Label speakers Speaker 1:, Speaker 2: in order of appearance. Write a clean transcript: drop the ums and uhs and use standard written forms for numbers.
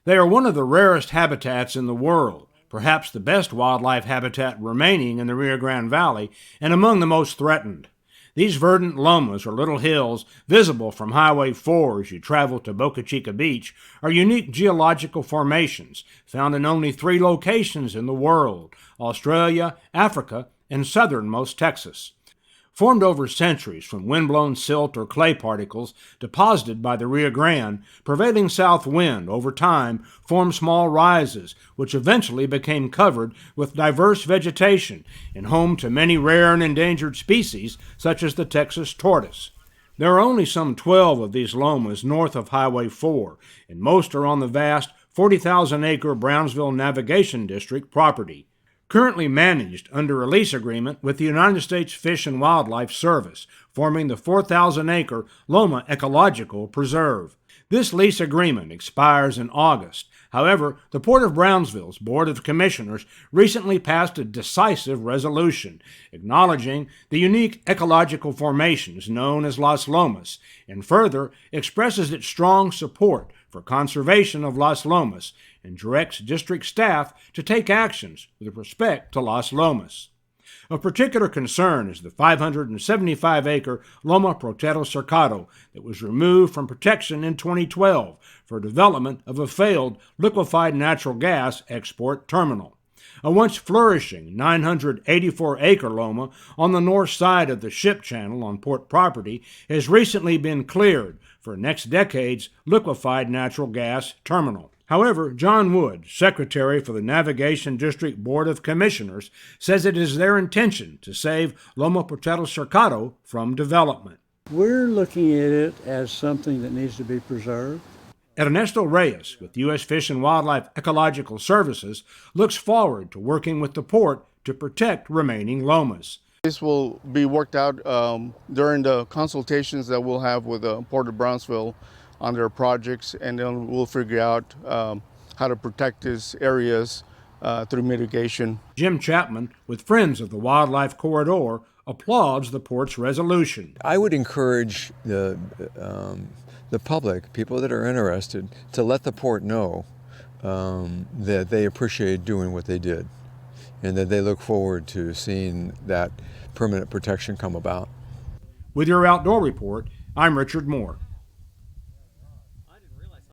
Speaker 1: They are one of the rarest habitats in the world, perhaps the best wildlife habitat remaining in the Rio Grande Valley, and among the most threatened. These verdant lomas, or little hills, visible from Highway 4 as you travel to Boca Chica Beach, are unique geological formations found in only 3 locations in the world: Australia, Africa, and southernmost Texas. Formed over centuries from windblown silt or clay particles deposited by the Rio Grande, prevailing south wind over time formed small rises, which eventually became covered with diverse vegetation and home to many rare and endangered species, such as the Texas tortoise. There are only some 12 of these lomas north of Highway 4, and most are on the vast 40,000-acre Brownsville Navigation District property, currently managed under a lease agreement with the United States Fish and Wildlife Service, forming the 4,000-acre Loma Ecological Preserve. This lease agreement expires in August. However, the Port of Brownsville's Board of Commissioners recently passed a decisive resolution acknowledging the unique ecological formations known as Las Lomas, and further expresses its strong support for conservation of Las Lomas and directs district staff to take actions with respect to Las Lomas. Of particular concern is the 575-acre Loma Protero Cercado that was removed from protection in 2012 for development of a failed liquefied natural gas export terminal. A once flourishing 984-acre Loma on the north side of the ship channel on port property has recently been cleared for next decade's liquefied natural gas terminal. However, John Wood, Secretary for the Navigation District Board of Commissioners, says it is their intention to save Loma Protero Cercado from development.
Speaker 2: We're looking at it as something that needs to be preserved.
Speaker 1: Ernesto Reyes, with U.S. Fish and Wildlife Ecological Services, looks forward to working with the port to protect remaining lomas.
Speaker 3: This will be worked out during the consultations that we'll have with the Port of Brownsville on their projects, and then we'll figure out how to protect these areas through mitigation.
Speaker 1: Jim Chapman, with Friends of the Wildlife Corridor, applauds the port's resolution.
Speaker 4: I would encourage the public, people that are interested, to let the port know that they appreciate doing what they did and that they look forward to seeing that permanent protection come about.
Speaker 1: With your Outdoor Report, I'm Richard Moore.